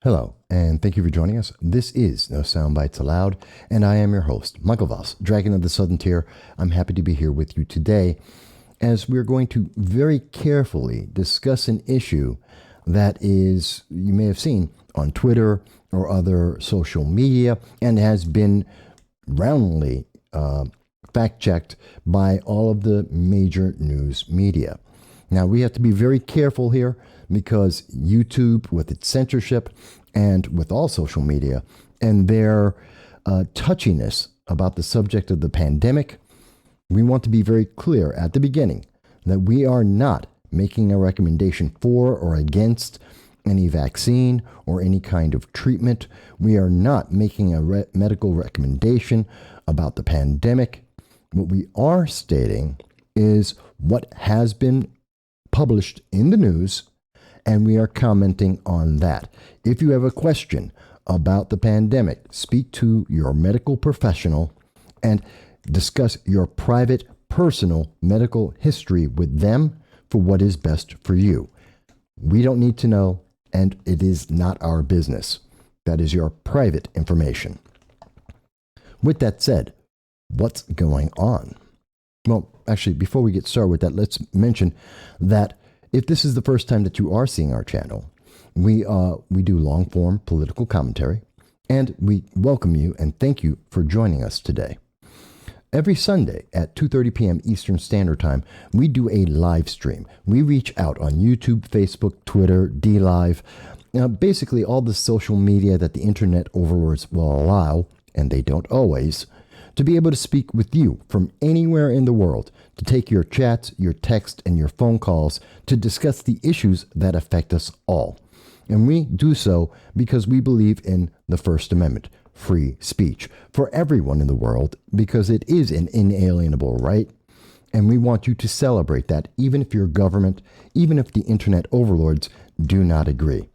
Hello, and thank you for joining us. This is No Soundbites Allowed, and I am your host, Michael Voss, Dragon of the Southern Tier. I'm happy to be here with you today as we're going to very carefully discuss an issue that is, you may have seen on Twitter or other social media, and has been roundly fact-checked by all of the major news media. Now, we have to be very careful here because YouTube, with its censorship and with all social media and their touchiness about the subject of the pandemic, we want to be very clear at the beginning that we are not making a recommendation for or against any vaccine or any kind of treatment. We are not making a medical recommendation about the pandemic. What we are stating is what has been published in the news, and we are commenting on that. If you have a question about the pandemic, speak to your medical professional and discuss your private, personal medical history with them for what is best for you. We don't need to know, and it is not our business. That is your private information. With that said, what's going on? Well, actually, before we get started with that, let's mention that if this is the first time that you are seeing our channel, we do long-form political commentary, and we welcome you and thank you for joining us today. Every Sunday at 2:30 p.m. Eastern Standard Time, we do a live stream. We reach out on YouTube, Facebook, Twitter, DLive, basically all the social media that the internet overlords will allow, and they don't always, to be able to speak with you from anywhere in the world, to take your chats, your text, and your phone calls to discuss the issues that affect us all. And we do so because we believe in the First Amendment, free speech, for everyone in the world, because it is an inalienable right. And we want you to celebrate that, even if your government, even if the internet overlords do not agree.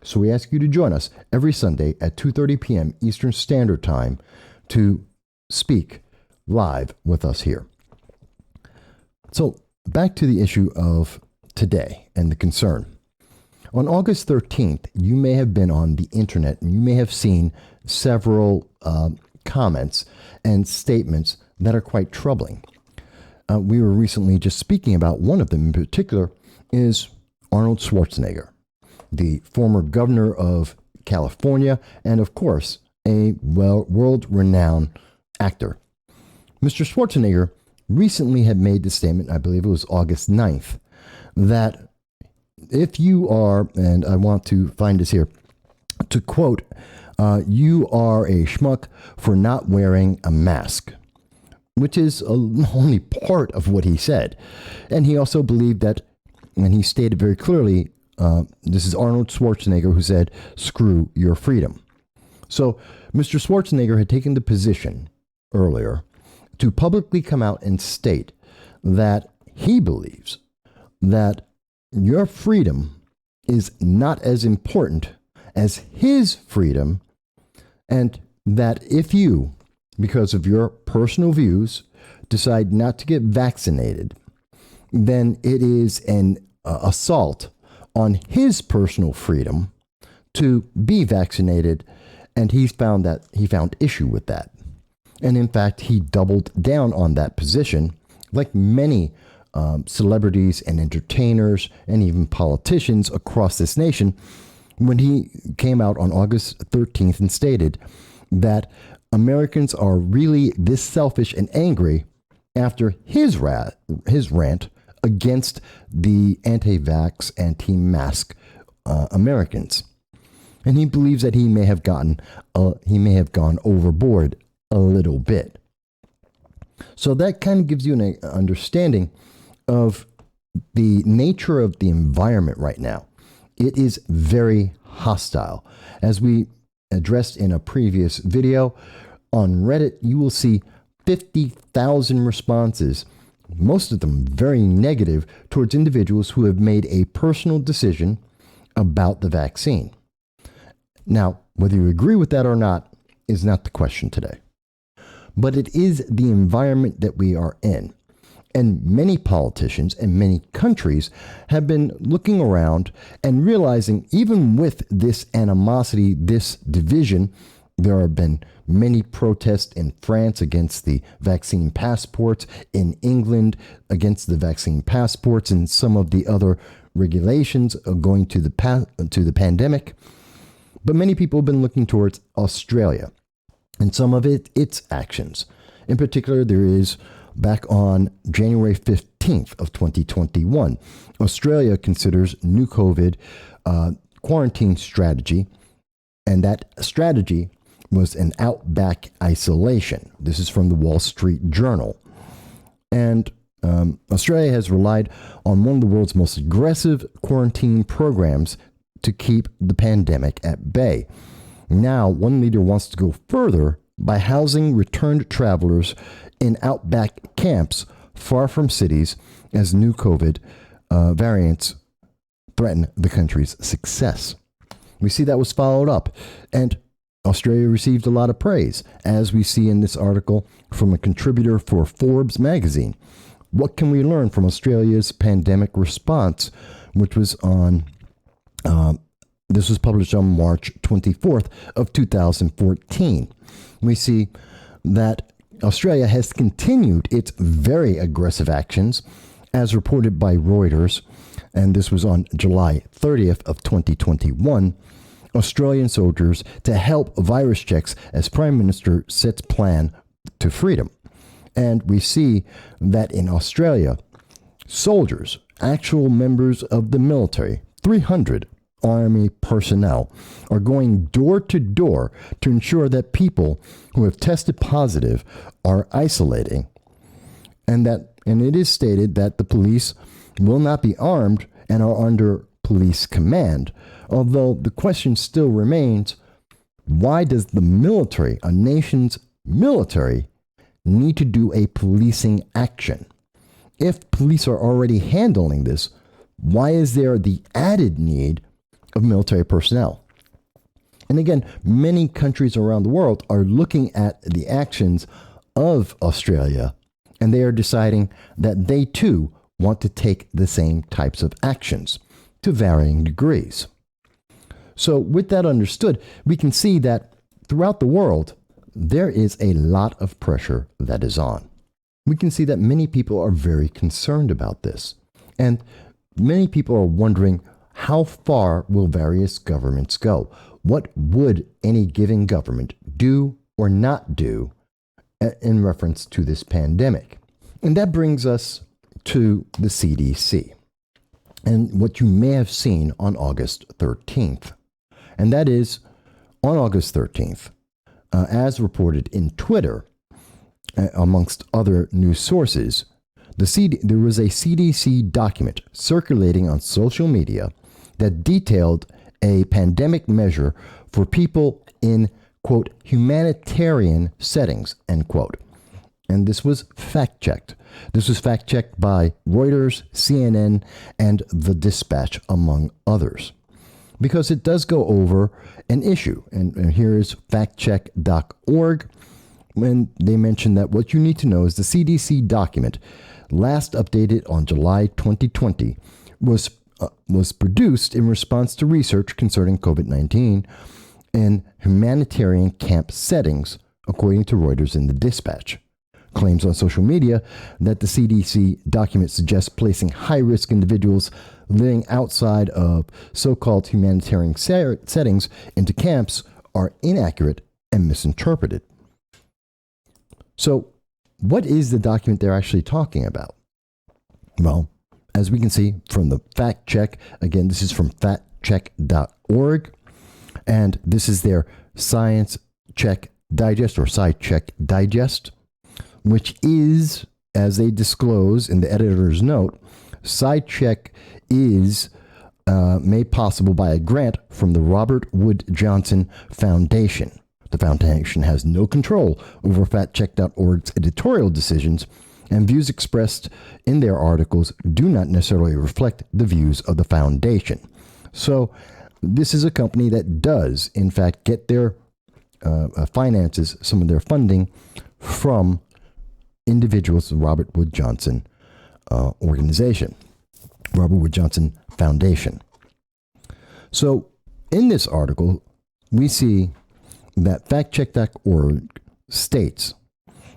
So we ask you to join us every Sunday at 2:30 p.m. Eastern Standard Time to speak live with us here. So back to the issue of today and the concern. On August 13th, you may have been on the internet and you may have seen several comments and statements that are quite troubling. We were recently just speaking about one of them in particular is Arnold Schwarzenegger, the former governor of California and, of course, a world-renowned actor. Mr. Schwarzenegger recently had made the statement, I believe it was August 9th, that if you are, and I want to find this here, to quote, you are a schmuck for not wearing a mask, which is only part of what he said. And he also believed that, and he stated very clearly, this is Arnold Schwarzenegger who said, screw your freedom. So Mr. Schwarzenegger had taken the position earlier to publicly come out and state that he believes that your freedom is not as important as his freedom, and that if you, because of your personal views, decide not to get vaccinated, then it is an assault on his personal freedom to be vaccinated, and he found issue with that. And in fact, he doubled down on that position, like many celebrities and entertainers and even politicians across this nation, when he came out on August 13th and stated that Americans are really this selfish and angry after his rant against the anti-vax, anti-mask Americans. And he believes that he may have gone overboard a little bit. So that kind of gives you an understanding of the nature of the environment right now. It is very hostile. As we addressed in a previous video, on Reddit, you will see 50,000 responses, most of them very negative, towards individuals who have made a personal decision about the vaccine. Now, whether you agree with that or not is not the question today. But it is the environment that we are in. And many politicians and many countries have been looking around and realizing, even with this animosity, this division, there have been many protests in France against the vaccine passports, in England against the vaccine passports, and some of the other regulations going to the pandemic. But many people have been looking towards Australia and some of its actions. In particular, there is, back on January 15th of 2021, Australia considers new COVID quarantine strategy, and that strategy was an outback isolation. This is from the Wall Street Journal. And Australia has relied on one of the world's most aggressive quarantine programs to keep the pandemic at bay. Now, one leader wants to go further by housing returned travelers in outback camps far from cities as new COVID variants threaten the country's success. We see that was followed up, and Australia received a lot of praise, as we see in this article from a contributor for Forbes magazine. What can we learn from Australia's pandemic response, which was on, this was published on March 24th of 2014. We see that Australia has continued its very aggressive actions, as reported by Reuters, and this was on July 30th of 2021. Australian soldiers to help virus checks as Prime Minister sets plan to freedom. And we see that in Australia, soldiers, actual members of the military, 300 Army personnel, are going door to door to ensure that people who have tested positive are isolating. And it is stated that the police will not be armed and are under police command. Although the question still remains, why does the military, a nation's military, need to do a policing action? If police are already handling this, why is there the added need of military personnel? And again, many countries around the world are looking at the actions of Australia, and they are deciding that they too want to take the same types of actions to varying degrees. So with that understood, we can see that throughout the world, there is a lot of pressure that is on. We can see that many people are very concerned about this. And many people are wondering, how far will various governments go? What would any given government do or not do in reference to this pandemic? And that brings us to the CDC and what you may have seen on August 13th. And that is, on August 13th, as reported in Twitter, amongst other news sources, there was a CDC document circulating on social media that detailed a pandemic measure for people in, quote, humanitarian settings, end quote. And this was fact-checked. This was fact-checked by Reuters, CNN, and The Dispatch, among others, because it does go over an issue. And here is factcheck.org, when they mention that what you need to know is the CDC document, last updated on July 2020, was produced in response to research concerning COVID-19 in humanitarian camp settings, according to Reuters and The Dispatch. Claims on social media that the CDC document suggests placing high-risk individuals living outside of so-called humanitarian settings into camps are inaccurate and misinterpreted. So, what is the document they're actually talking about? Well, as we can see from the fact check, again, this is from factcheck.org, and this is their Science Check Digest, or SciCheck Digest, which is, as they disclose in the editor's note, SciCheck is made possible by a grant from the Robert Wood Johnson Foundation. The foundation has no control over factcheck.org's editorial decisions, and views expressed in their articles do not necessarily reflect the views of the foundation. So this is a company that does, in fact, get their finances, some of their funding, from individuals, the Robert Wood Johnson organization, Robert Wood Johnson Foundation. So in this article, we see that factcheck.org states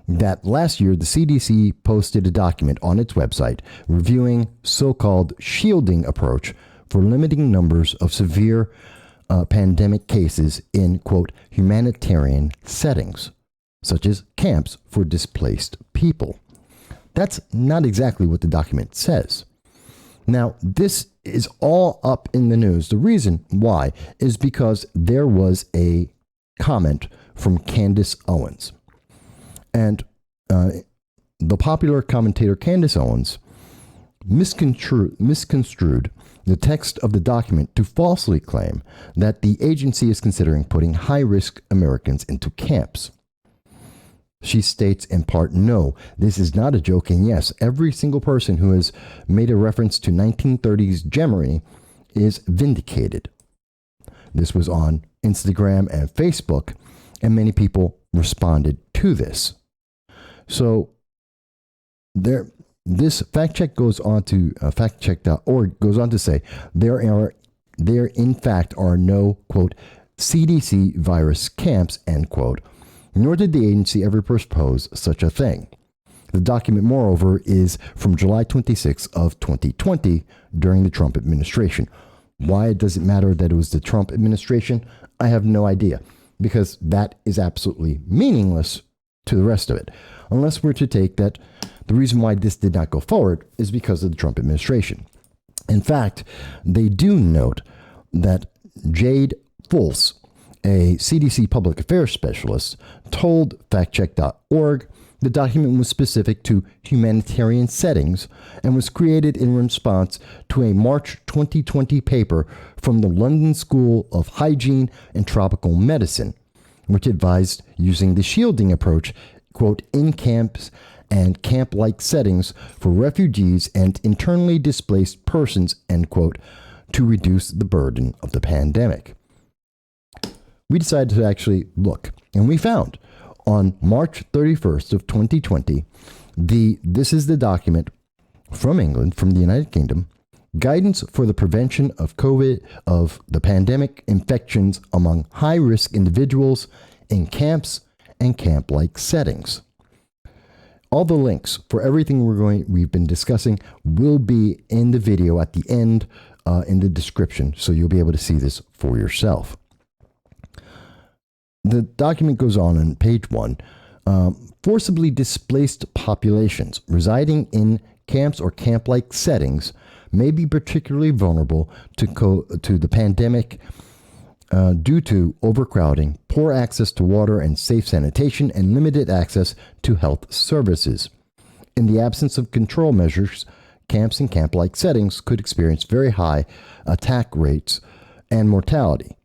that last year the CDC posted a document on its website reviewing so-called shielding approach for limiting numbers of severe pandemic cases in, quote, humanitarian settings, such as camps for displaced people. That's not exactly what the document says. Now, this is all up in the news. The reason why is because there was a comment from Candace Owens. And the popular commentator Candace Owens misconstrued the text of the document to falsely claim that the agency is considering putting high-risk Americans into camps. She states in part, no, this is not a joke, and yes, every single person who has made a reference to 1930s Germany is vindicated. This was on Instagram and Facebook, and many people responded to this. So this fact check goes on to factcheck.org goes on to say there in fact are no, quote, CDC virus camps, end quote, nor did the agency ever propose such a thing. The document, moreover, is from July 26 of 2020 during the Trump administration. Why does it matter that it was the Trump administration? I have no idea, because that is absolutely meaningless to the rest of it, unless we're to take that the reason why this did not go forward is because of the Trump administration. In fact, they do note that Jade Fultz, a CDC public affairs specialist, told factcheck.org the document was specific to humanitarian settings and was created in response to a March 2020 paper from the London School of Hygiene and Tropical Medicine, which advised using the shielding approach, quote, in camps and camp-like settings for refugees and internally displaced persons, end quote, to reduce the burden of the pandemic. We decided to actually look, and we found on March 31st of 2020, this is the document from England, from the United Kingdom, Guidance for the Prevention of the Pandemic Infections Among High-Risk Individuals in Camps and Camp-like Settings. All the links for everything we've been discussing will be in the video at the end in the description, so you'll be able to see this for yourself. The document goes on in page 1. Forcibly displaced populations residing in camps or camp-like settings may be particularly vulnerable to the pandemic due to overcrowding, poor access to water and safe sanitation, and limited access to health services. In the absence of control measures, camps and camp-like settings could experience very high attack rates and mortality.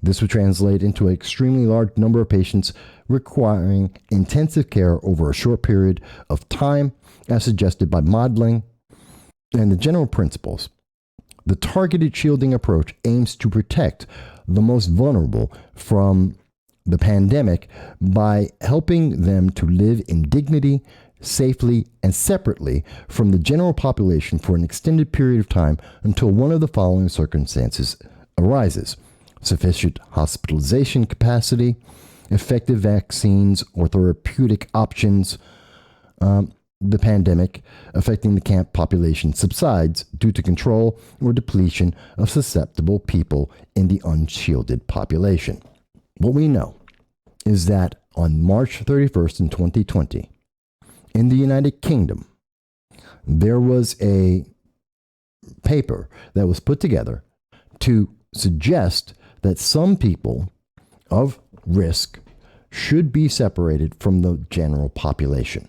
This would translate into an extremely large number of patients requiring intensive care over a short period of time, as suggested by modeling and the general principles. The targeted shielding approach aims to protect the most vulnerable from the pandemic by helping them to live in dignity, safely, and separately from the general population for an extended period of time until one of the following circumstances arises: sufficient hospitalization capacity, effective vaccines or therapeutic options, the pandemic affecting the camp population subsides due to control or depletion of susceptible people in the unshielded population. What we know is that on March 31st in 2020, in the United Kingdom, there was a paper that was put together to suggest that some people of risk should be separated from the general population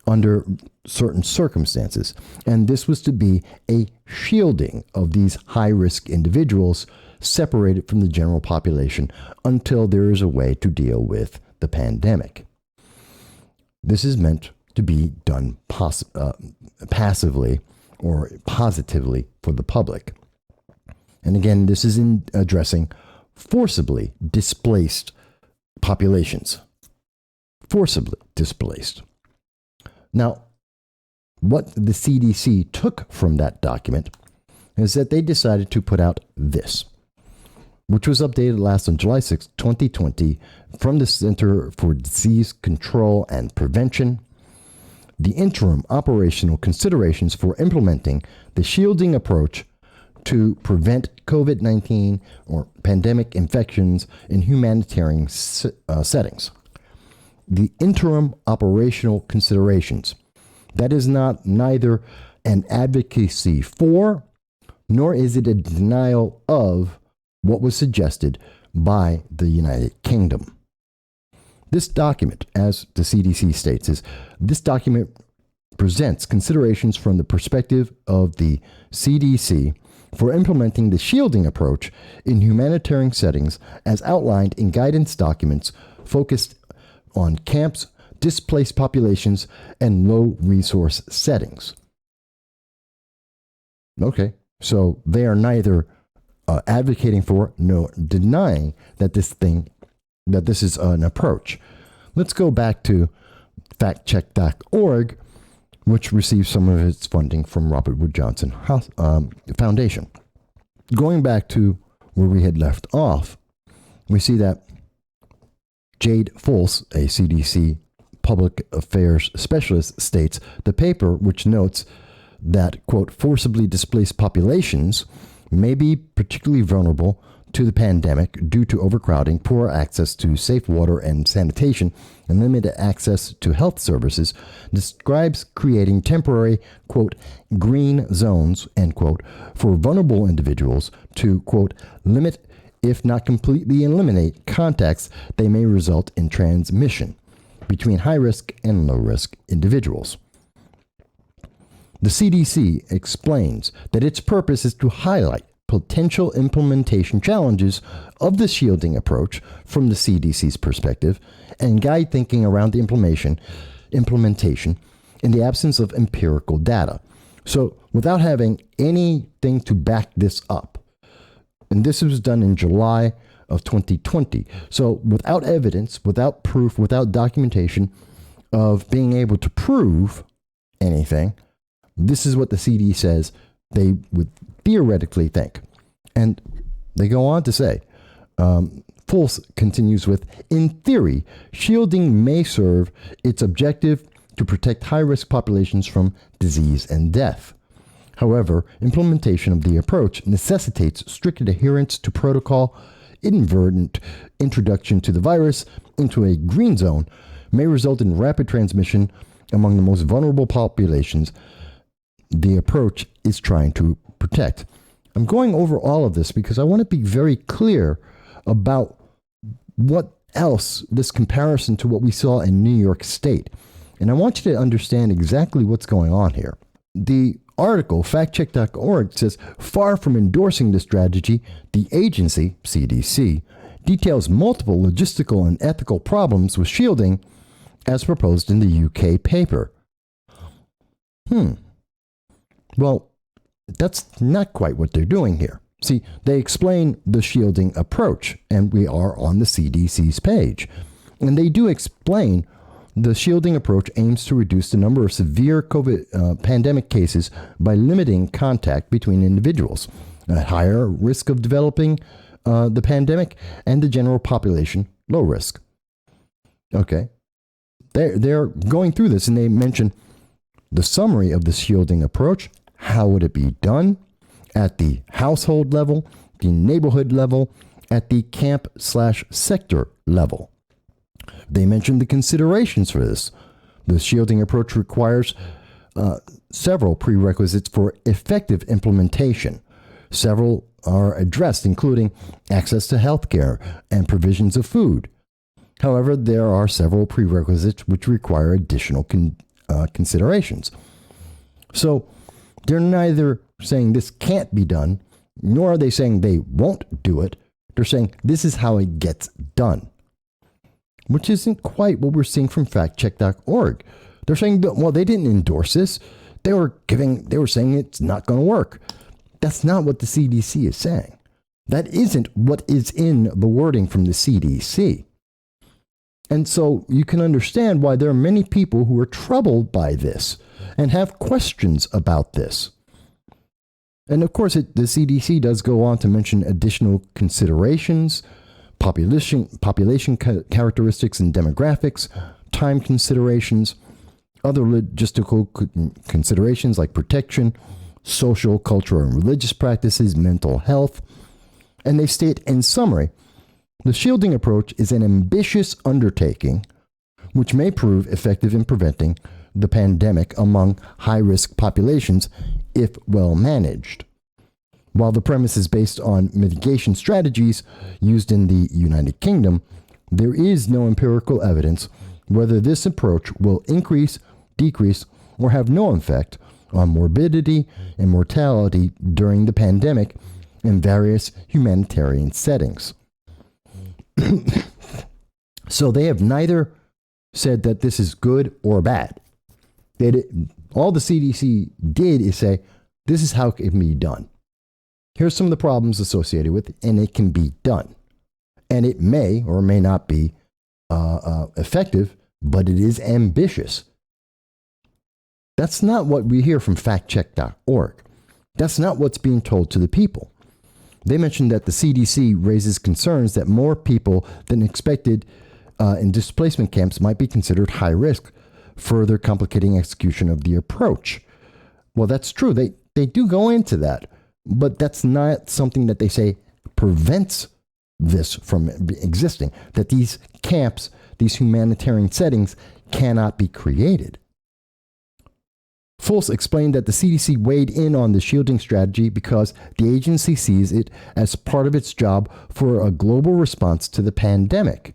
under certain circumstances. And this was to be a shielding of these high-risk individuals separated from the general population until there is a way to deal with the pandemic. This is meant to be done passively or positively for the public. And again, this is in addressing forcibly displaced populations. Forcibly displaced. Now, what the CDC took from that document is that they decided to put out this, which was updated last on July 6, 2020, from the Center for Disease Control and Prevention. The interim operational considerations for implementing the shielding approach to prevent COVID-19 or pandemic infections in humanitarian settings. The interim operational considerations. That is neither an advocacy for, nor is it a denial of what was suggested by the United Kingdom. This document, as the CDC states, this document presents considerations from the perspective of the CDC for implementing the shielding approach in humanitarian settings as outlined in guidance documents focused on camps, displaced populations, and low-resource settings. Okay, so they are neither advocating for nor denying that this is an approach. Let's go back to factcheck.org, which receives some of its funding from Robert Wood Johnson Foundation. Going back to where we had left off, we see that Jade Fultz, a CDC public affairs specialist, states the paper, which notes that, quote, forcibly displaced populations may be particularly vulnerable to the pandemic due to overcrowding, poor access to safe water and sanitation, and limited access to health services, describes creating temporary, quote, green zones, end quote, for vulnerable individuals to, quote, limit, if not completely eliminate, contacts that may result in transmission between high-risk and low-risk individuals. The CDC explains that its purpose is to highlight potential implementation challenges of the shielding approach from the CDC's perspective and guide thinking around the implementation in the absence of empirical data. So without having anything to back this up, and this was done in July of 2020. So without evidence, without proof, without documentation of being able to prove anything, this is what the CD says they would theoretically think. And they go on to say, Fultz continues with, in theory, shielding may serve its objective to protect high-risk populations from disease and death. However, implementation of the approach necessitates strict adherence to protocol. Inadvertent introduction to the virus into a green zone may result in rapid transmission among the most vulnerable populations the approach is trying to protect. I'm going over all of this because I want to be very clear about what else this comparison to what we saw in New York State. And I want you to understand exactly what's going on here. The article, factcheck.org, says, far from endorsing this strategy, the agency, CDC, details multiple logistical and ethical problems with shielding as proposed in the UK paper. Well, that's not quite what they're doing here. See, they explain the shielding approach, and we are on the CDC's page. And they do explain the shielding approach aims to reduce the number of severe COVID pandemic cases by limiting contact between individuals at higher risk of developing the pandemic and the general population low risk. Okay. They're going through this, and they mention the summary of the shielding approach. How would it be done? At the household level, the neighborhood level, at the camp/sector level. They mentioned the considerations for this. The shielding approach requires several prerequisites for effective implementation. Several are addressed, including access to health care and provisions of food. However, there are several prerequisites which require additional considerations. So, they're neither saying this can't be done, nor are they saying they won't do it. They're saying this is how it gets done, which isn't quite what we're seeing from factcheck.org. They're saying, well, they didn't endorse this. They were saying it's not going to work. That's not what the CDC is saying. That isn't what is in the wording from the CDC. And so you can understand why there are many people who are troubled by this and have questions about this. And of course, the CDC does go on to mention additional considerations, population characteristics and demographics, time considerations, other logistical considerations like protection, social, cultural, and religious practices, mental health. And they state in summary, the shielding approach is an ambitious undertaking which may prove effective in preventing the pandemic among high-risk populations if well managed. While the premise is based on mitigation strategies used in the United Kingdom, there is no empirical evidence whether this approach will increase, decrease, or have no effect on morbidity and mortality during the pandemic in various humanitarian settings. So they have neither said that this is good or bad. All the CDC did is say, this is how it can be done. Here's some of the problems associated with it, and it can be done. And it may or may not be effective, but it is ambitious. That's not what we hear from factcheck.org. That's not what's being told to the people. They mentioned that the CDC raises concerns that more people than expected in displacement camps might be considered high risk, further complicating execution of the approach. Well, that's true. They do go into that, but that's not something that they say prevents this from existing, that these camps, these humanitarian settings cannot be created. Fultz explained that the CDC weighed in on the shielding strategy because the agency sees it as part of its job for a global response to the pandemic.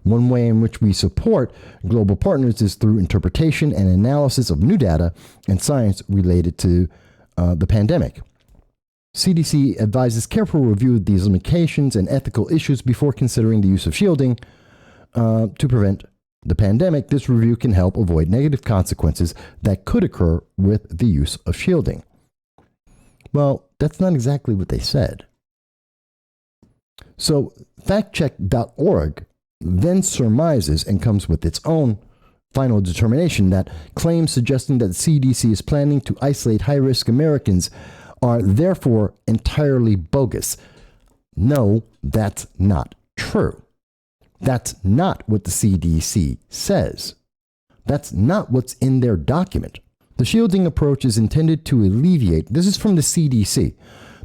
One way in which we support global partners is through interpretation and analysis of new data and science related to the pandemic. CDC advises careful review of these limitations and ethical issues before considering the use of shielding to prevent the pandemic. This review can help avoid negative consequences that could occur with the use of shielding. Well, that's not exactly what they said. So factcheck.org then surmises and comes with its own final determination that claims suggesting that the CDC is planning to isolate high-risk Americans are therefore entirely bogus. No, that's not true. That's not what the CDC says. That's not what's in their document. The shielding approach is intended to alleviate, this is from the CDC,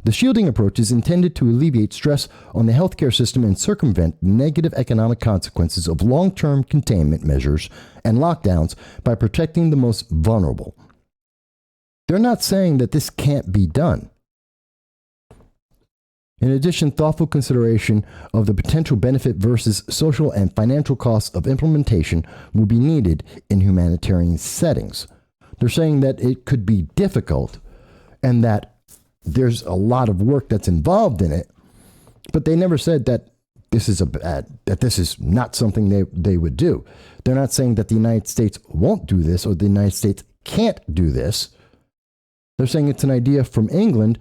the shielding approach is intended to alleviate stress on the healthcare system and circumvent negative economic consequences of long-term containment measures and lockdowns by protecting the most vulnerable. They're not saying that this can't be done. In addition, thoughtful consideration of the potential benefit versus social and financial costs of implementation will be needed in humanitarian settings. They're saying that it could be difficult and that there's a lot of work that's involved in it, but they never said that this is not something they would do. They're not saying that the United States won't do this or the United States can't do this. They're saying it's an idea from England,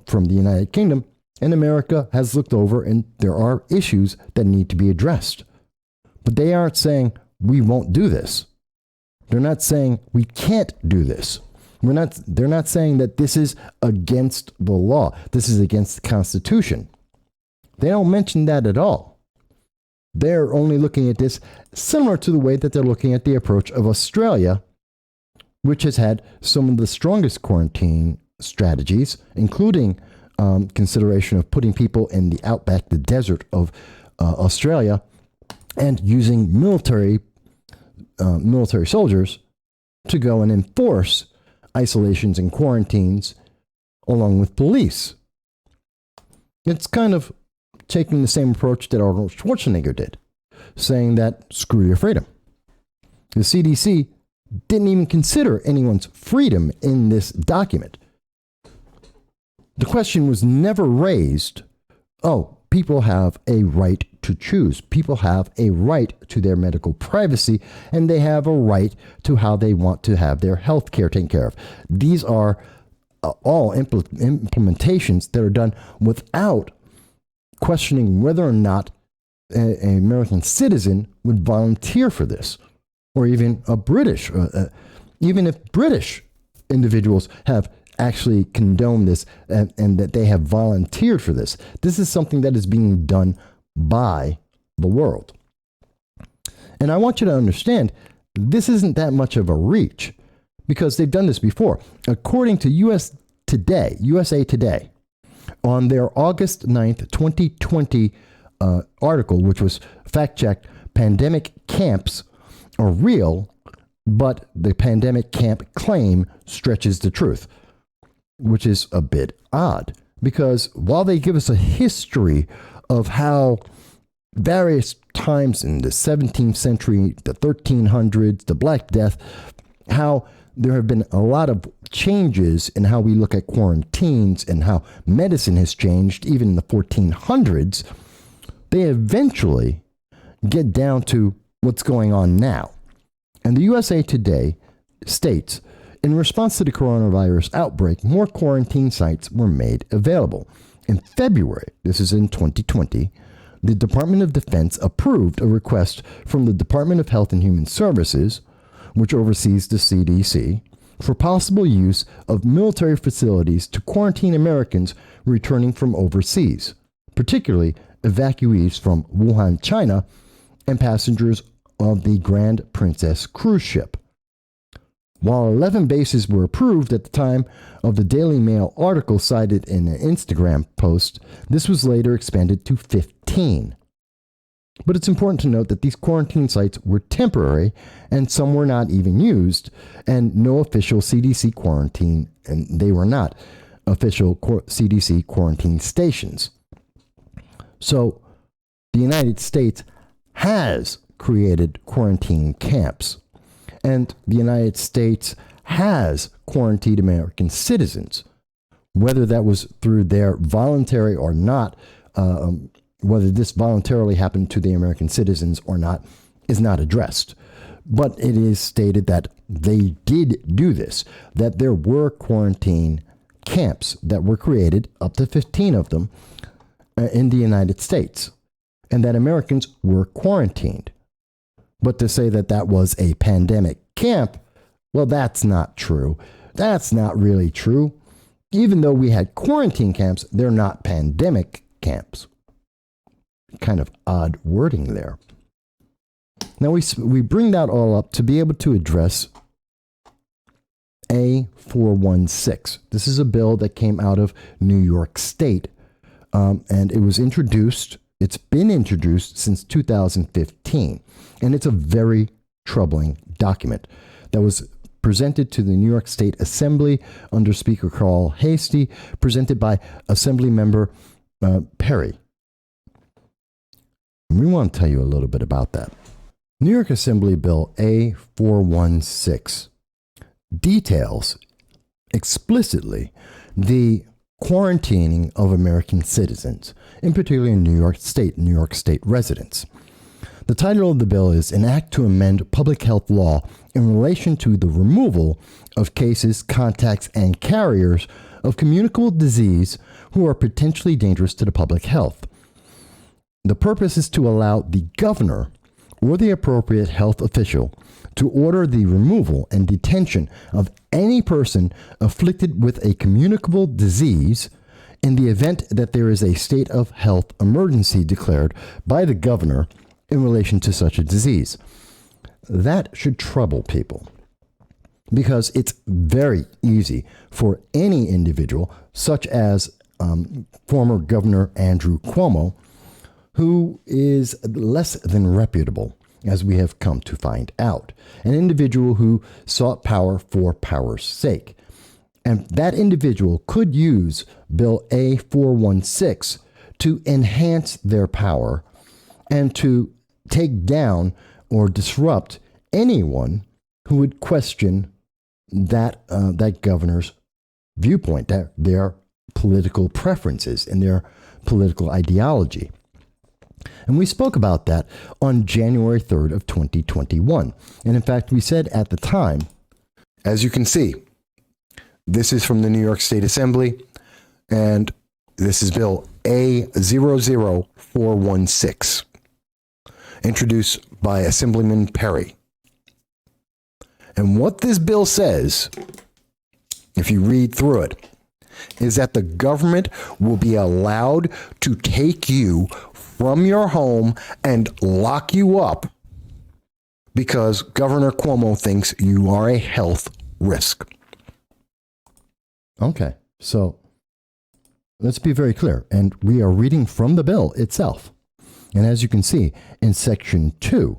from the United Kingdom, and America has looked over and there are issues that need to be addressed. But they aren't saying we won't do this. They're not saying we can't do this. They're not saying that this is against the law. This is against the Constitution. They don't mention that at all. They're only looking at this similar to the way that they're looking at the approach of Australia, which has had some of the strongest quarantine strategies, including consideration of putting people in the outback, the desert of Australia, and using military soldiers to go and enforce isolations and quarantines along with police. It's kind of taking the same approach that Arnold Schwarzenegger did, saying that screw your freedom. The CDC didn't even consider anyone's freedom in this document. The question was never raised, people have a right to choose. People have a right to their medical privacy, and they have a right to how they want to have their health care taken care of. These are all implementations that are done without questioning whether or not an American citizen would volunteer for this, or even a British, even if British individuals have actually condoned this and that they have volunteered for this. This is something that is being done by the world. And I want you to understand, this isn't that much of a reach because they've done this before. According to USA Today, on their August 9th, 2020 article, which was fact-checked, pandemic camps are real, but the pandemic camp claim stretches the truth, which is a bit odd because while they give us a history of how various times in the 17th century, the 1300s, the Black Death, how there have been a lot of changes in how we look at quarantines and how medicine has changed, even in the 1400s, they eventually get down to what's going on now. And the USA Today states, in response to the coronavirus outbreak, more quarantine sites were made available. In February, this is in 2020, the Department of Defense approved a request from the Department of Health and Human Services, which oversees the CDC, for possible use of military facilities to quarantine Americans returning from overseas, particularly evacuees from Wuhan, China, and passengers of the Grand Princess cruise ship. While 11 bases were approved at the time of the Daily Mail article cited in an Instagram post, this was later expanded to 15. But it's important to note that these quarantine sites were temporary and some were not even used, and no official CDC quarantine, and they were not official CDC quarantine stations. So the United States has created quarantine camps, and the United States has quarantined American citizens, whether that was through their voluntary or not, whether this voluntarily happened to the American citizens or not is not addressed. But it is stated that they did do this, that there were quarantine camps that were created, up to 15 of them, in the United States, and that Americans were quarantined. But to say that that was a pandemic camp, well, that's not true. That's not really true. Even though we had quarantine camps, they're not pandemic camps. Kind of odd wording there. Now we bring that all up to be able to address A416. This is a bill that came out of New York State, and it was introduced. It's been introduced since 2015, and it's a very troubling document that was presented to the New York State Assembly under Speaker Carl Hastie, presented by Assembly Member Perry. We want to tell you a little bit about that. New York Assembly Bill A416 details explicitly the quarantining of American citizens, in particular in New York State residents. The title of the bill is An Act to Amend Public Health Law in relation to the removal of cases, contacts, and carriers of communicable disease who are potentially dangerous to the public health. The purpose is to allow the governor or the appropriate health official to order the removal and detention of any person afflicted with a communicable disease in the event that there is a state of health emergency declared by the governor in relation to such a disease. That should trouble people because it's very easy for any individual, such as former Governor Andrew Cuomo, who is less than reputable, as we have come to find out. An individual who sought power for power's sake. And that individual could use Bill A416 to enhance their power and to take down or disrupt anyone who would question that governor's viewpoint, their political preferences and their political ideology. And we spoke about that on January 3rd of 2021. And in fact, we said at the time, as you can see, this is from the New York State Assembly, and this is Bill A00416. introduced by Assemblyman Perry. And what this bill says, if you read through it, is that the government will be allowed to take you from your home and lock you up because Governor Cuomo thinks you are a health risk. Okay, so let's be very clear. And we are reading from the bill itself. And as you can see in Section 2,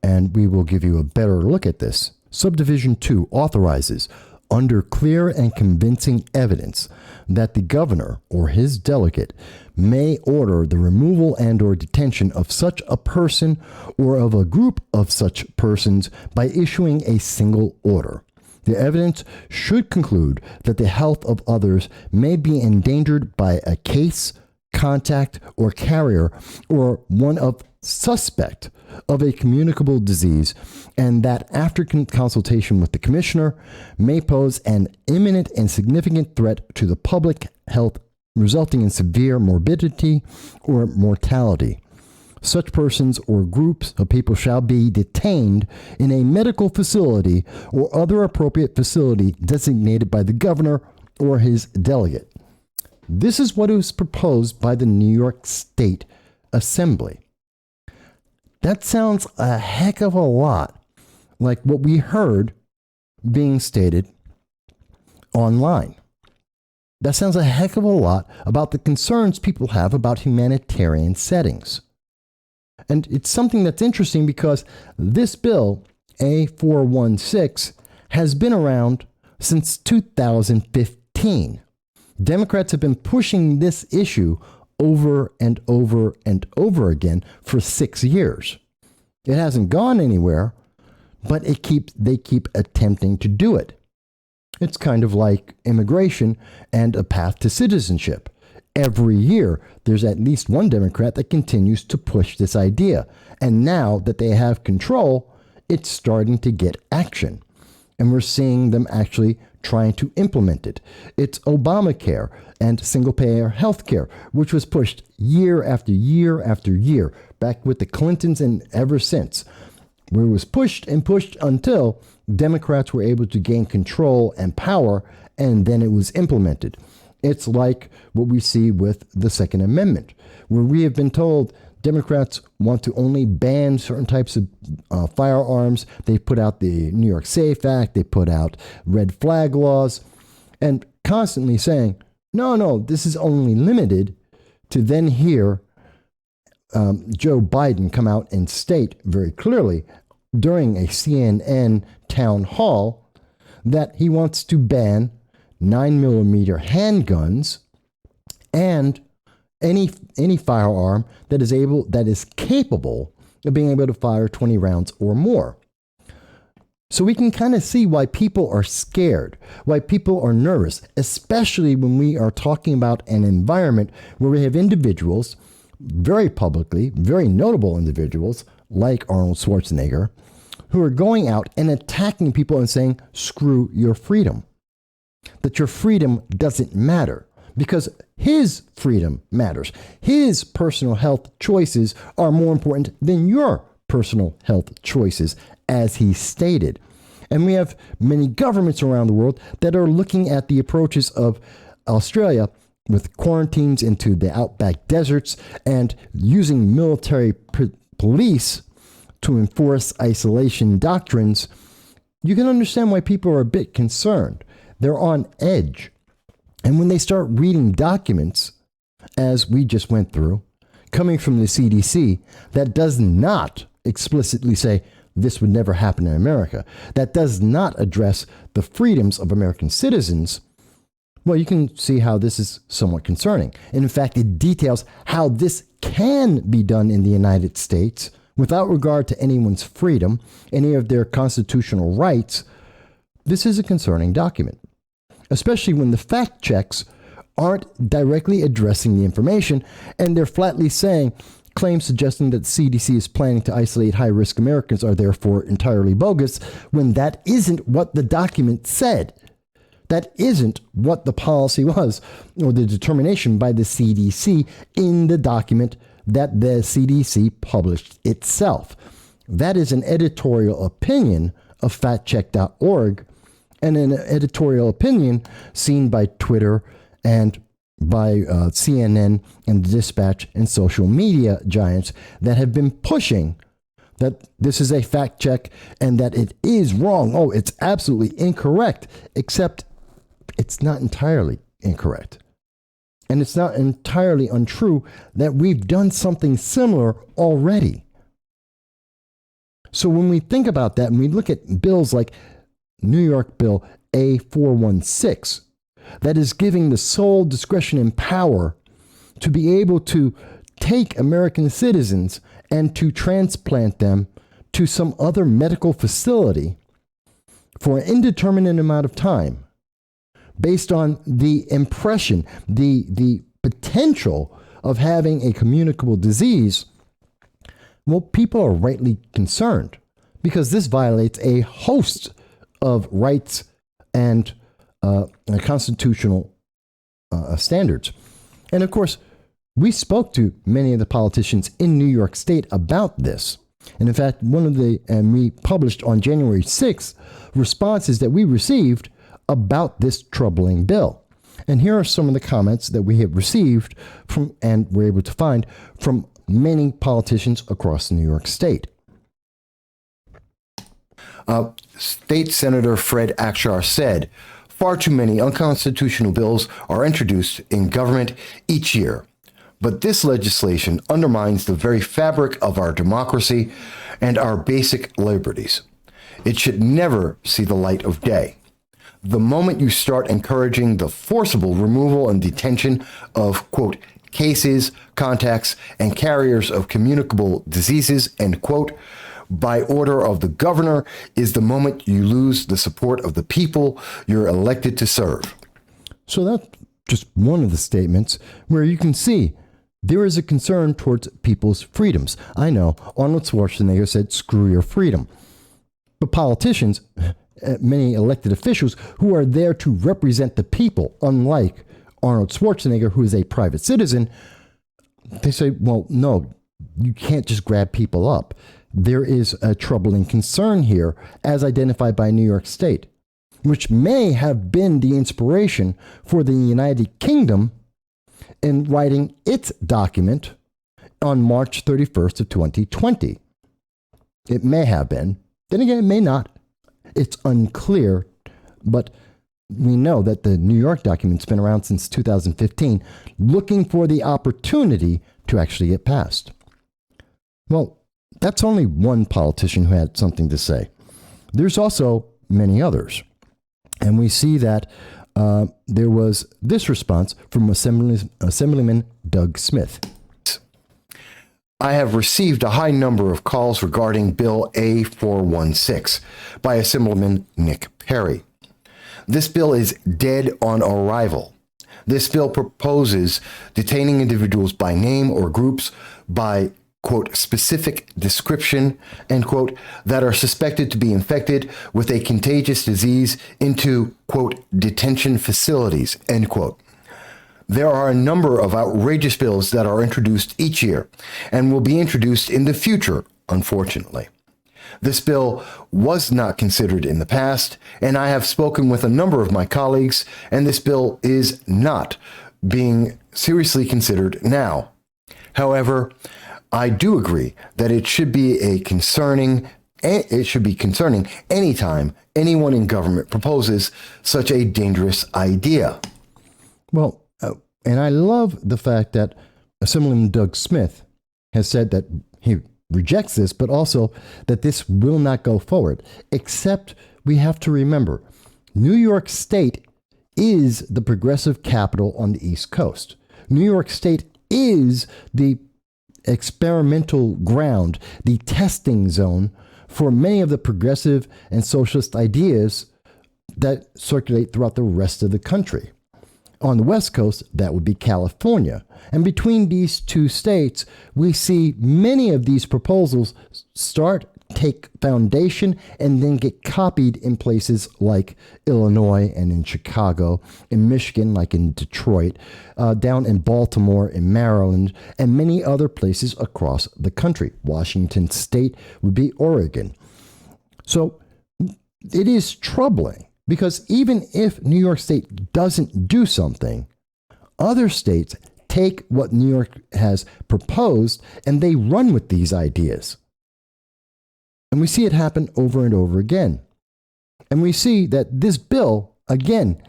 and we will give you a better look at this, Subdivision 2 authorizes, under clear and convincing evidence, that the governor or his delegate may order the removal and or detention of such a person or of a group of such persons by issuing a single order. The evidence should conclude that the health of others may be endangered by a case, contact, or carrier, or one of suspect of a communicable disease, and that after consultation with the commissioner may pose an imminent and significant threat to the public health, resulting in severe morbidity or mortality. Such persons or groups of people shall be detained in a medical facility or other appropriate facility designated by the governor or his delegate. This is what was proposed by the New York State Assembly. That sounds a heck of a lot like what we heard being stated online. That sounds a heck of a lot about the concerns people have about humanitarian settings. And it's something that's interesting because this bill, A416, has been around since 2015. Democrats have been pushing this issue over and over and over again for 6 years. It hasn't gone anywhere, but they keep attempting to do it. It's kind of like immigration and a path to citizenship. Every year, there's at least one Democrat that continues to push this idea. And now that they have control, it's starting to get action. And we're seeing them actually trying to implement it. It's Obamacare and single-payer health care, which was pushed year after year after year, back with the Clintons and ever since, where it was pushed and pushed until Democrats were able to gain control and power, and then it was implemented. It's like what we see with the Second Amendment, where we have been told Democrats want to only ban certain types of firearms. They put out the New York SAFE Act. They put out red flag laws, and constantly saying, no, this is only limited, to then hear Joe Biden come out and state very clearly during a CNN town hall that he wants to ban 9mm handguns and any firearm that is capable of being able to fire 20 rounds or more. So we can kind of see why people are scared, why people are nervous, especially when we are talking about an environment where we have individuals, very publicly, very notable individuals like Arnold Schwarzenegger, who are going out and attacking people and saying, screw your freedom. That your freedom doesn't matter because his freedom matters. His personal health choices are more important than your personal health choices, as he stated. And we have many governments around the world that are looking at the approaches of Australia with quarantines into the outback deserts and using military police to enforce isolation doctrines. You can understand why people are a bit concerned. They're on edge. And when they start reading documents, as we just went through, coming from the CDC, that does not explicitly say this would never happen in America, that does not address the freedoms of American citizens, well, you can see how this is somewhat concerning. And in fact, it details how this can be done in the United States without regard to anyone's freedom, any of their constitutional rights. This is a concerning document, especially when the fact checks aren't directly addressing the information and they're flatly saying claims suggesting that the CDC is planning to isolate high-risk Americans are therefore entirely bogus, when that isn't what the document said. That isn't what the policy was, or the determination by the CDC in the document that the CDC published itself. That is an editorial opinion of factcheck.org and an editorial opinion seen by Twitter and by CNN and Dispatch and social media giants that have been pushing that this is a fact check and that it is wrong. Oh, it's absolutely incorrect, except it's not entirely incorrect. And it's not entirely untrue that we've done something similar already. So when we think about that and we look at bills like New York Bill A416, that is giving the sole discretion and power to be able to take American citizens and to transplant them to some other medical facility for an indeterminate amount of time, based on the impression, the potential of having a communicable disease, well, people are rightly concerned because this violates a host of rights and constitutional standards. And of course, we spoke to many of the politicians in New York State about this. And in fact, we published on January 6th responses that we received about this troubling bill. And here are some of the comments that we have received from and were able to find from many politicians across New York State. State Senator Fred Akshar said, "Far too many unconstitutional bills are introduced in government each year. But this legislation undermines the very fabric of our democracy and our basic liberties. It should never see the light of day. The moment you start encouraging the forcible removal and detention of, quote, cases, contacts, and carriers of communicable diseases, end quote, by order of the governor, is the moment you lose the support of the people you're elected to serve." So that's just one of the statements where you can see there is a concern towards people's freedoms. I know Arnold Schwarzenegger said, "Screw your freedom." But politicians, many elected officials who are there to represent the people, unlike Arnold Schwarzenegger, who is a private citizen, they say, well, no, you can't just grab people up. There is a troubling concern here, as identified by New York State, which may have been the inspiration for the United Kingdom in writing its document on March 31st of 2020. It may have been. Then again, it may not. It's unclear, but we know that the New York document's been around since 2015, looking for the opportunity to actually get passed. Well, that's only one politician who had something to say. There's also many others. And we see that there was this response from Assemblyman Doug Smith. "I have received a high number of calls regarding Bill A416 by Assemblyman Nick Perry. This bill is dead on arrival. This bill proposes detaining individuals by name or groups by, quote, specific description, end quote, that are suspected to be infected with a contagious disease into, quote, detention facilities, end quote. There are a number of outrageous bills that are introduced each year and will be introduced in the future, unfortunately. This bill was not considered in the past, and I have spoken with a number of my colleagues, and this bill is not being seriously considered now. However, I do agree that it should be concerning anytime anyone in government proposes such a dangerous idea." Well, and I love the fact that Assemblyman Doug Smith has said that he rejects this, but also that this will not go forward. Except we have to remember, New York State is the progressive capital on the East Coast. New York State is the experimental ground, the testing zone for many of the progressive and socialist ideas that circulate throughout the rest of the country. On the West Coast, that would be California. And between these two states, we see many of these proposals start take foundation and then get copied in places like Illinois and in Chicago, in Michigan, like in Detroit, down in Baltimore, in Maryland, and many other places across the country. Washington State would be Oregon. So it is troubling because even if New York State doesn't do something, other states take what New York has proposed and they run with these ideas. And we see it happen over and over again. And we see that this bill, again,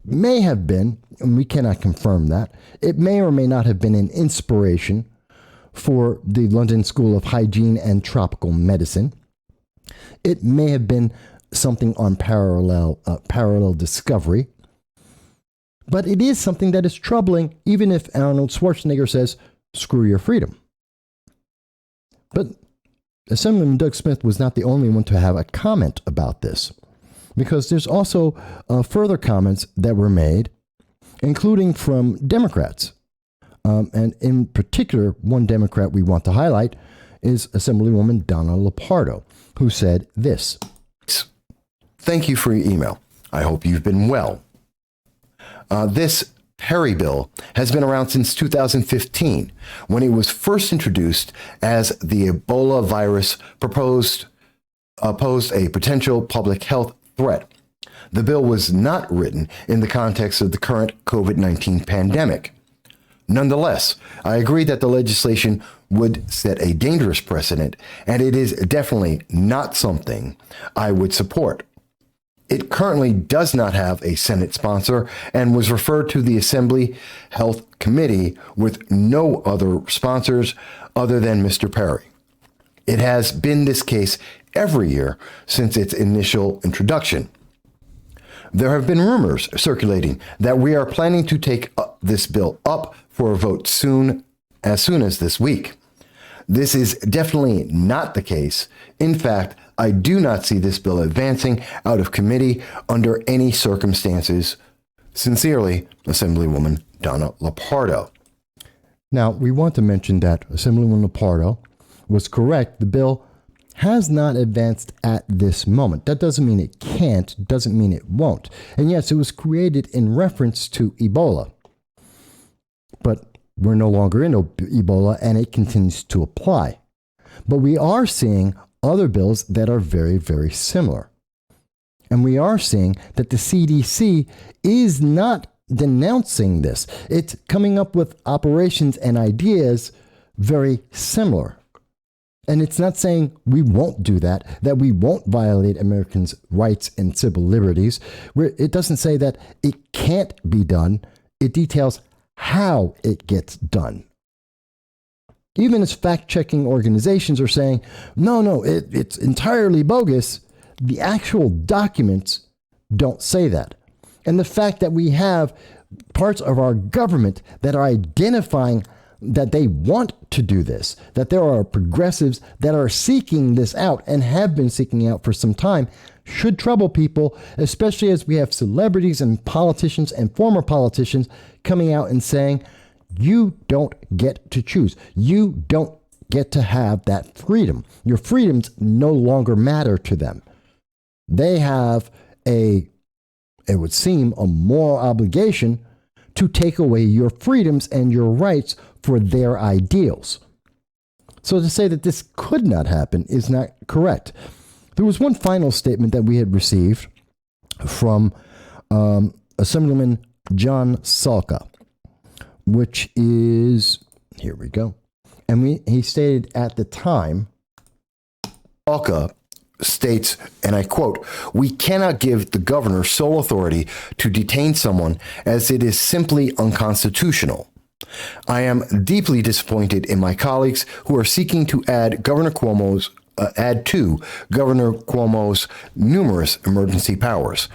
may have been, and we cannot confirm that, it may or may not have been an inspiration for the London School of Hygiene and Tropical Medicine. It may have been something on parallel discovery. But it is something that is troubling, even if Arnold Schwarzenegger says, screw your freedom. But Assemblyman Doug Smith was not the only one to have a comment about this, because there's also further comments that were made, including from Democrats. And in particular, one Democrat we want to highlight is Assemblywoman Donna Lupardo, who said this. Thank you for your email. I hope you've been well. This Perry bill has been around since 2015, when it was first introduced as the Ebola virus posed a potential public health threat. The bill was not written in the context of the current COVID-19 pandemic. Nonetheless, I agree that the legislation would set a dangerous precedent, and it is definitely not something I would support. It currently does not have a Senate sponsor and was referred to the Assembly Health Committee with no other sponsors other than Mr. Perry. It has been this case every year since its initial introduction. There have been rumors circulating that we are planning to take this bill up for a vote as soon as this week. This is definitely not the case. In fact, I do not see this bill advancing out of committee under any circumstances. Sincerely, Assemblywoman Donna Lupardo. Now, we want to mention that Assemblywoman Lupardo was correct. The bill has not advanced at this moment. That doesn't mean it can't, doesn't mean it won't. And yes, it was created in reference to Ebola. But we're no longer in Ebola, and it continues to apply. But we are seeing other bills that are very, very similar. And we are seeing that the CDC is not denouncing this. It's coming up with operations and ideas very similar. And it's not saying we won't do that we won't violate Americans' rights and civil liberties. It doesn't say that it can't be done. It details how it gets done. Even as fact-checking organizations are saying, no, it's entirely bogus, the actual documents don't say that. And the fact that we have parts of our government that are identifying that they want to do this, that there are progressives that are seeking this out and have been seeking out for some time, should trouble people, especially as we have celebrities and politicians and former politicians coming out and saying, you don't get to choose. You don't get to have that freedom. Your freedoms no longer matter to them. They have it would seem, a moral obligation to take away your freedoms and your rights for their ideals. So to say that this could not happen is not correct. There was one final statement that we had received from Assemblyman John Salka, which is, here we go. And he stated at the time, Salka states, and I quote, "We cannot give the governor sole authority to detain someone as it is simply unconstitutional. I am deeply disappointed in my colleagues who are seeking to add to Governor Cuomo's numerous emergency powers.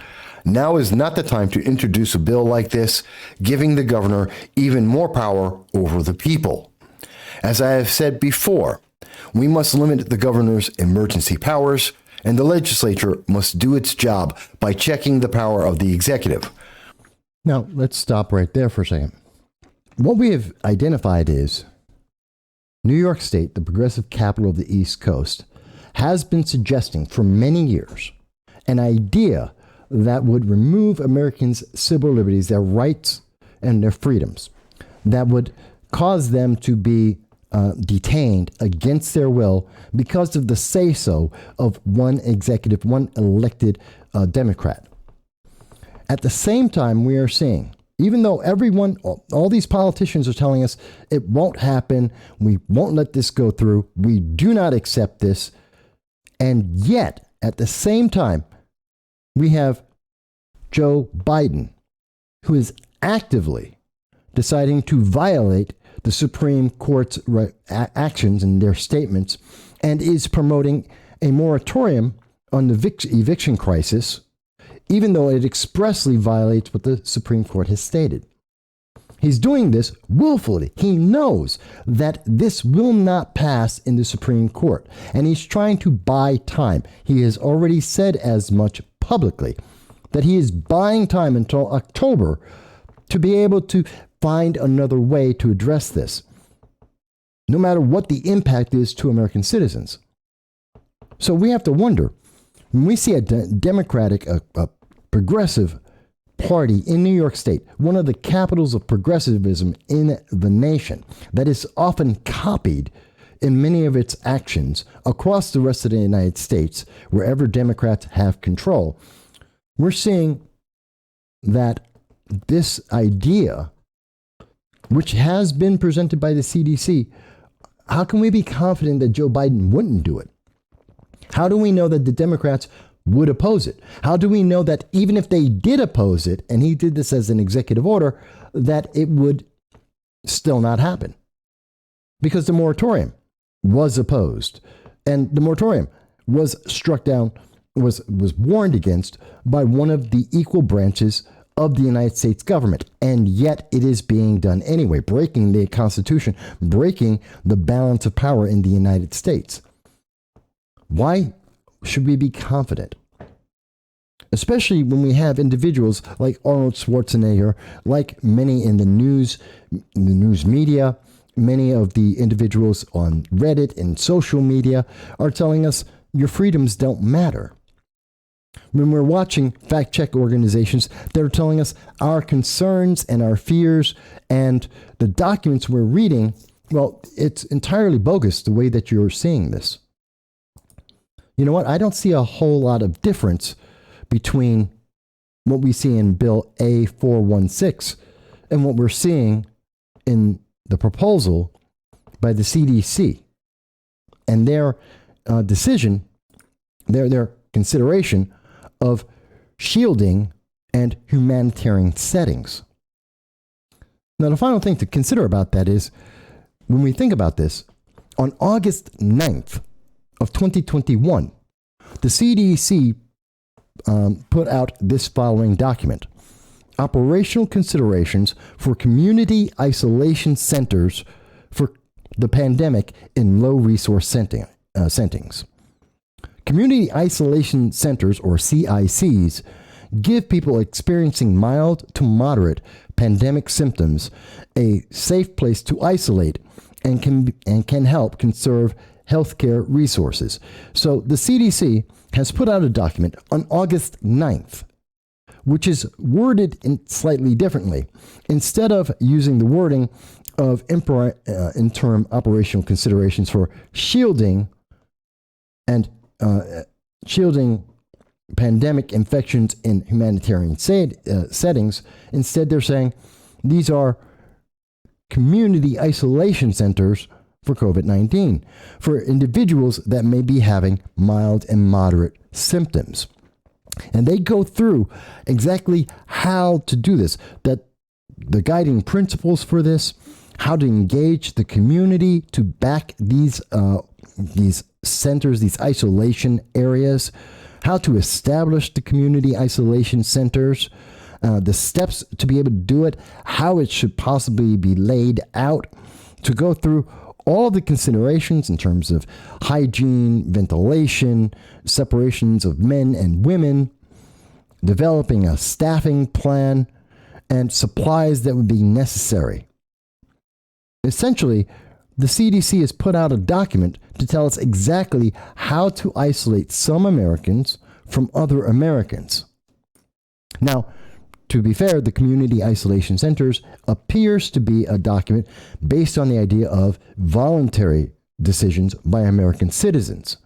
Now is not the time to introduce a bill like this, giving the governor even more power over the people. As I have said before, we must limit the governor's emergency powers, and the legislature must do its job by checking the power of the executive." Now, let's stop right there for a second. What we have identified is New York State, the progressive capital of the East Coast, has been suggesting for many years an idea that would remove Americans' civil liberties, their rights and their freedoms, that would cause them to be detained against their will because of the say-so of one executive, one elected Democrat. At the same time, we are seeing, even though everyone, all these politicians are telling us it won't happen, we won't let this go through, we do not accept this, and yet, at the same time, we have Joe Biden, who is actively deciding to violate the Supreme Court's actions and their statements, and is promoting a moratorium on the eviction crisis, even though it expressly violates what the Supreme Court has stated. He's doing this willfully. He knows that this will not pass in the Supreme Court, and he's trying to buy time. He has already said as much publicly, that he is buying time until October to be able to find another way to address this, no matter what the impact is to American citizens. So we have to wonder, when we see a Democratic, a progressive party in New York State, one of the capitals of progressivism in the nation, that is often copied in many of its actions across the rest of the United States, wherever Democrats have control, we're seeing that this idea, which has been presented by the CDC, how can we be confident that Joe Biden wouldn't do it? How do we know that the Democrats would oppose it? How do we know that even if they did oppose it, and he did this as an executive order, that it would still not happen? Because the moratorium was opposed, and the moratorium was struck down, was warned against by one of the equal branches of the United States government, and yet it is being done anyway, breaking the Constitution, breaking the balance of power in the United States. Why should we be confident? Especially when we have individuals like Arnold Schwarzenegger, like many in the news media, many of the individuals on Reddit and social media are telling us your freedoms don't matter. When we're watching fact-check organizations that are telling us our concerns and our fears and the documents we're reading, well, it's entirely bogus the way that you're seeing this. You know what? I don't see a whole lot of difference between what we see in Bill A416 and what we're seeing in the proposal by the CDC and their decision, their consideration of shielding and humanitarian settings. Now, the final thing to consider about that is, when we think about this, on August 9th of 2021, the CDC put out this following document: Operational Considerations for Community Isolation Centers for the Pandemic in Low-Resource Settings. Community Isolation Centers, or CICs, give people experiencing mild to moderate pandemic symptoms a safe place to isolate and can help conserve healthcare resources. So the CDC has put out a document on August 9th, which is worded slightly differently. Instead of using the wording of interim operational considerations for shielding and shielding pandemic infections in humanitarian settings, instead they're saying these are community isolation centers for COVID-19, for individuals that may be having mild and moderate symptoms. And they go through exactly how to do this, that the guiding principles for this, how to engage the community to back these centers, these isolation areas, how to establish the community isolation centers, the steps to be able to do it, how it should possibly be laid out, to go through all the considerations in terms of hygiene, ventilation, separations of men and women, developing a staffing plan, and supplies that would be necessary. Essentially, the CDC has put out a document to tell us exactly how to isolate some Americans from other Americans. Now, to be fair, the Community Isolation Centers appears to be a document based on the idea of voluntary decisions by American citizens.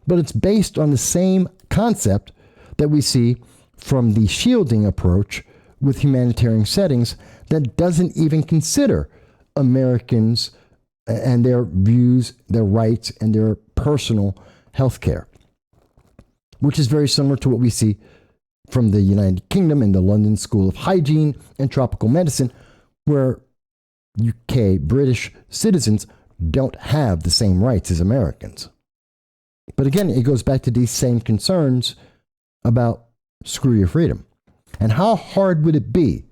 But it's based on the same concept that we see from the shielding approach with humanitarian settings that doesn't even consider Americans and their views, their rights, and their personal health care, which is very similar to what we see from the United Kingdom and the London School of Hygiene and Tropical Medicine, where UK British citizens don't have the same rights as Americans. But again, it goes back to these same concerns about screw your freedom. And how hard would it be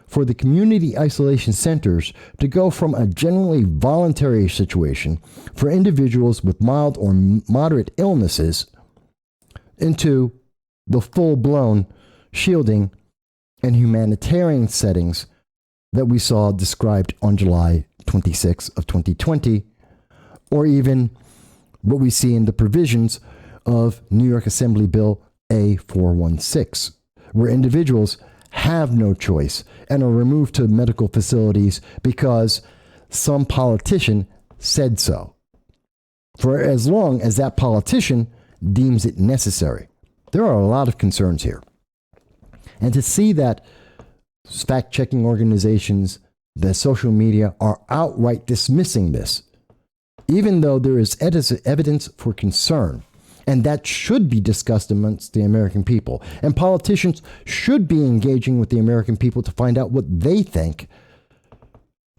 for the community isolation centers to go from a generally voluntary situation for individuals with mild or moderate illnesses into the full-blown shielding and humanitarian settings that we saw described on July 26 of 2020, or even what we see in the provisions of New York Assembly Bill A416, where individuals have no choice and are removed to medical facilities because some politician said so, for as long as that politician deems it necessary. There are a lot of concerns here. And to see that fact-checking organizations, the social media, are outright dismissing this, even though there is evidence for concern, and that should be discussed amongst the American people. And politicians should be engaging with the American people to find out what they think,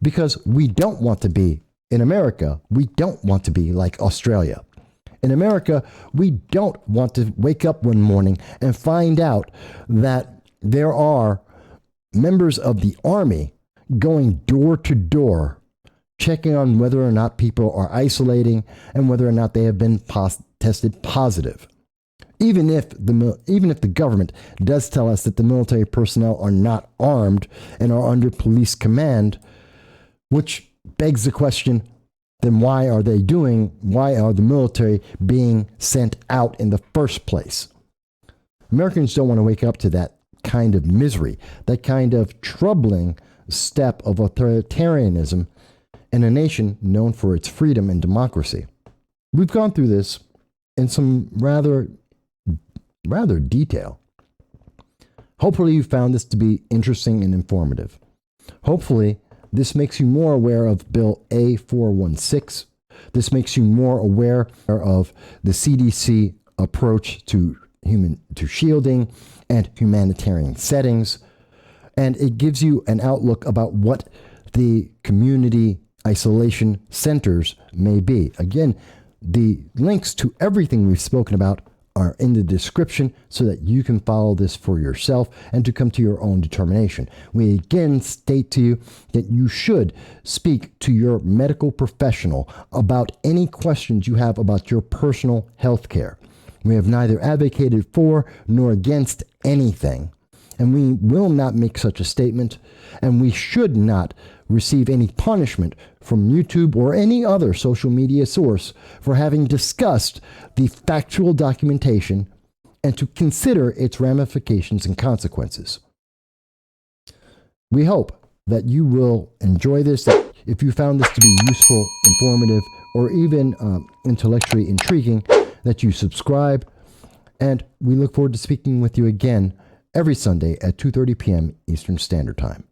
because we don't want to be, in America, we don't want to be like Australia. In America, we don't want to wake up one morning and find out that there are members of the army going door to door, checking on whether or not people are isolating and whether or not they have been tested positive. Even if the government does tell us that the military personnel are not armed and are under police command, which begs the question, then why are the military being sent out in the first place? Americans don't want to wake up to that kind of misery, that kind of troubling step of authoritarianism in a nation known for its freedom and democracy. We've gone through this in some rather detail. Hopefully you found this to be interesting and informative. Hopefully this makes you more aware of Bill A416. This makes you more aware of the CDC approach to shielding and humanitarian settings. And it gives you an outlook about what the community isolation centers may be. Again, the links to everything we've spoken about are in the description so that you can follow this for yourself and to come to your own determination. We again state to you that you should speak to your medical professional about any questions you have about your personal health care. We have neither advocated for nor against anything, and we will not make such a statement, and we should not receive any punishment from YouTube or any other social media source for having discussed the factual documentation and to consider its ramifications and consequences. We hope that you will enjoy this, that if you found this to be useful, informative, or even intellectually intriguing, that you subscribe, and we look forward to speaking with you again every Sunday at 2:30 p.m. Eastern Standard Time.